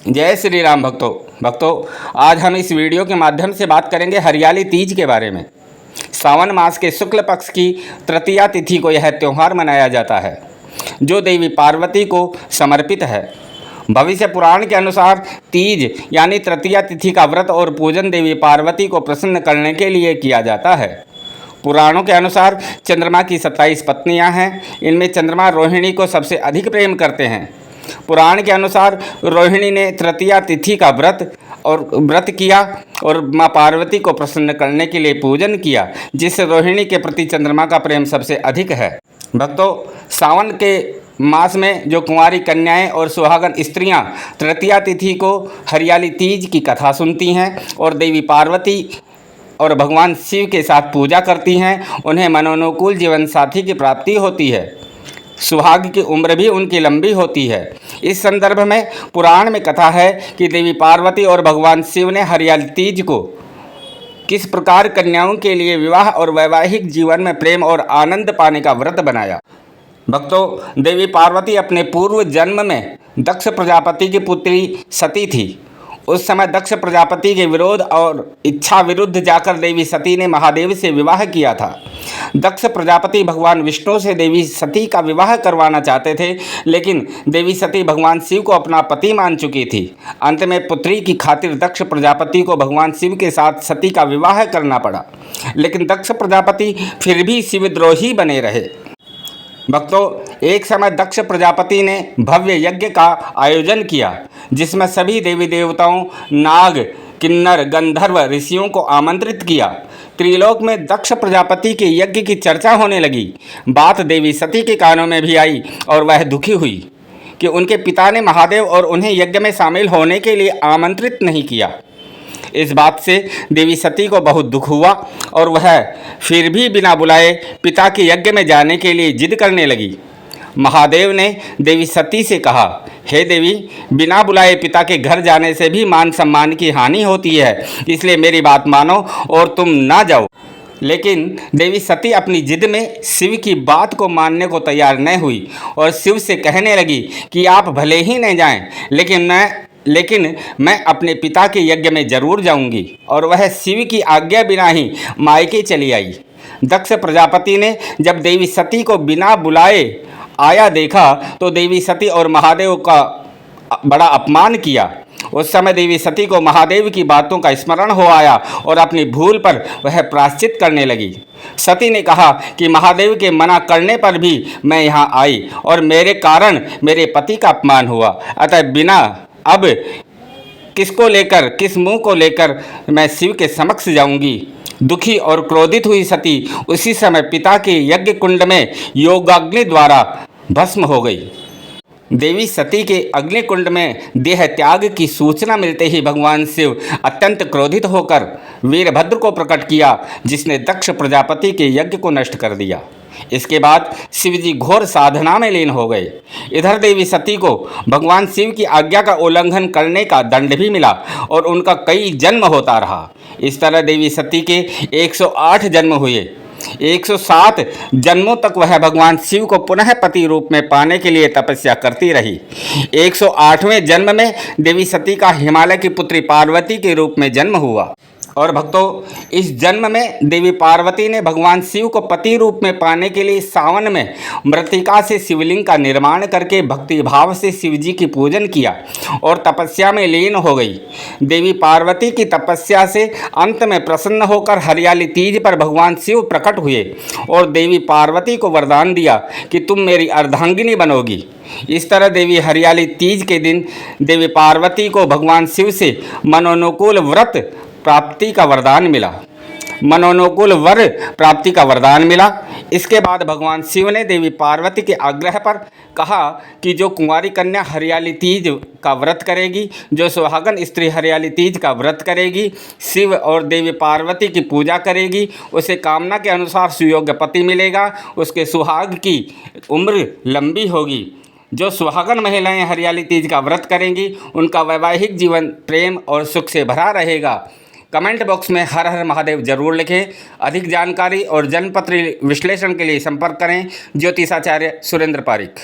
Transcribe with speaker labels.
Speaker 1: जय श्री राम भक्तों आज हम इस वीडियो के माध्यम से बात करेंगे हरियाली तीज के बारे में। सावन मास के शुक्ल पक्ष की तृतीया तिथि को यह त्यौहार मनाया जाता है जो देवी पार्वती को समर्पित है। भविष्य पुराण के अनुसार तीज यानी तृतीया तिथि का व्रत और पूजन देवी पार्वती को प्रसन्न करने के लिए किया जाता है। पुराणों के अनुसार चंद्रमा की 27 पत्नियां हैं। इनमें चंद्रमा रोहिणी को सबसे अधिक प्रेम करते हैं। पुराण के अनुसार रोहिणी ने तृतीया तिथि का व्रत किया और मां पार्वती को प्रसन्न करने के लिए पूजन किया, जिससे रोहिणी के प्रति चंद्रमा का प्रेम सबसे अधिक है। भक्तों, सावन के मास में जो कुंवारी कन्याएं और सुहागन स्त्रियां तृतीया तिथि को हरियाली तीज की कथा सुनती हैं और देवी पार्वती और भगवान शिव के साथ पूजा करती हैं, उन्हें मनोनुकूल जीवन साथी की प्राप्ति होती है। सुहाग की उम्र भी उनकी लंबी होती है। इस संदर्भ में पुराण में कथा है कि देवी पार्वती और भगवान शिव ने हरियाली तीज को किस प्रकार कन्याओं के लिए विवाह और वैवाहिक जीवन में प्रेम और आनंद पाने का व्रत बनाया। भक्तों, देवी पार्वती अपने पूर्व जन्म में दक्ष प्रजापति की पुत्री सती थी। उस समय दक्ष प्रजापति के विरोध और इच्छा विरुद्ध जाकर देवी सती ने महादेव से विवाह किया था। दक्ष प्रजापति भगवान विष्णु से देवी सती का विवाह करवाना चाहते थे, लेकिन देवी सती भगवान शिव को अपना पति मान चुकी थी। अंत में पुत्री की खातिर दक्ष प्रजापति को भगवान शिव के साथ सती का विवाह करना पड़ा, लेकिन दक्ष प्रजापति फिर भी शिवद्रोही बने रहे। भक्तों, एक समय दक्ष प्रजापति ने भव्य यज्ञ का आयोजन किया, जिसमें सभी देवी देवताओं, नाग, किन्नर, गंधर्व, ऋषियों को आमंत्रित किया। त्रिलोक में दक्ष प्रजापति के यज्ञ की चर्चा होने लगी। बात देवी सती के कानों में भी आई और वह दुखी हुई कि उनके पिता ने महादेव और उन्हें यज्ञ में शामिल होने के लिए आमंत्रित नहीं किया। इस बात से देवी सती को बहुत दुख हुआ और वह फिर भी बिना बुलाए पिता के यज्ञ में जाने के लिए जिद करने लगी। महादेव ने देवी सती से कहा, हे देवी, बिना बुलाए पिता के घर जाने से भी मान सम्मान की हानि होती है, इसलिए मेरी बात मानो और तुम ना जाओ। लेकिन देवी सती अपनी जिद में शिव की बात को मानने को तैयार न हुई और शिव से कहने लगी कि आप भले ही न जाएं, लेकिन मैं अपने पिता के यज्ञ में जरूर जाऊंगी। और वह शिव की आज्ञा बिना ही मायके चली आई। दक्ष प्रजापति ने जब देवी सती को बिना बुलाए आया देखा तो देवी सती और महादेव का बड़ा अपमान किया। उस समय देवी सती को महादेव की बातों का स्मरण हो आया और अपनी भूल पर वह प्रायश्चित करने लगी। सती ने कहा कि महादेव के मना करने पर भी मैं यहाँ आई और मेरे कारण मेरे पति का अपमान हुआ, अतः बिना अब किस मुंह को लेकर मैं शिव के समक्ष जाऊंगी। दुखी और क्रोधित हुई सती उसी समय पिता के यज्ञ कुंड में योगाग्नि द्वारा भस्म हो गई। देवी सती के अग्निकुंड में देह त्याग की सूचना मिलते ही भगवान शिव अत्यंत क्रोधित होकर वीरभद्र को प्रकट किया, जिसने दक्ष प्रजापति के यज्ञ को नष्ट कर दिया। इसके बाद शिवजी घोर साधना में लीन हो गए। इधर देवी सती को भगवान शिव की आज्ञा का उल्लंघन करने का दंड भी मिला और उनका कई जन्म होता रहा। इस तरह देवी सती के 108 जन्म हुए। 107 जन्मों तक वह भगवान शिव को पुनः पति रूप में पाने के लिए तपस्या करती रही। 108वें जन्म में देवी सती का हिमालय की पुत्री पार्वती के रूप में जन्म हुआ। और भक्तों, इस जन्म में देवी पार्वती ने भगवान शिव को पति रूप में पाने के लिए सावन में मृत्तिका से शिवलिंग का निर्माण करके भक्ति भाव से शिवजी की पूजन किया और तपस्या में लीन हो गई। देवी पार्वती की तपस्या से अंत में प्रसन्न होकर हरियाली तीज पर भगवान शिव प्रकट हुए और देवी पार्वती को वरदान दिया कि तुम मेरी अर्धांगिनी बनोगी। इस तरह देवी हरियाली तीज के दिन देवी पार्वती को भगवान शिव से मनोनुकूल व्रत प्राप्ति का वरदान मिला। मनोनुकूल वर प्राप्ति का वरदान मिला। इसके बाद भगवान शिव ने देवी पार्वती के आग्रह पर कहा कि जो कुंवारी कन्या हरियाली तीज का व्रत करेगी, जो सुहागन स्त्री हरियाली तीज का व्रत करेगी, शिव और देवी पार्वती की पूजा करेगी, उसे कामना के अनुसार सुयोग्य पति मिलेगा, उसके सुहाग की उम्र लंबी होगी। जो सुहागन महिलाएं हरियाली तीज का व्रत करेंगी, उनका वैवाहिक जीवन प्रेम और सुख से भरा रहेगा। कमेंट बॉक्स में हर हर महादेव जरूर लिखें। अधिक जानकारी और जनपत्र विश्लेषण के लिए संपर्क करें ज्योतिषाचार्य सुरेंद्र पारिक।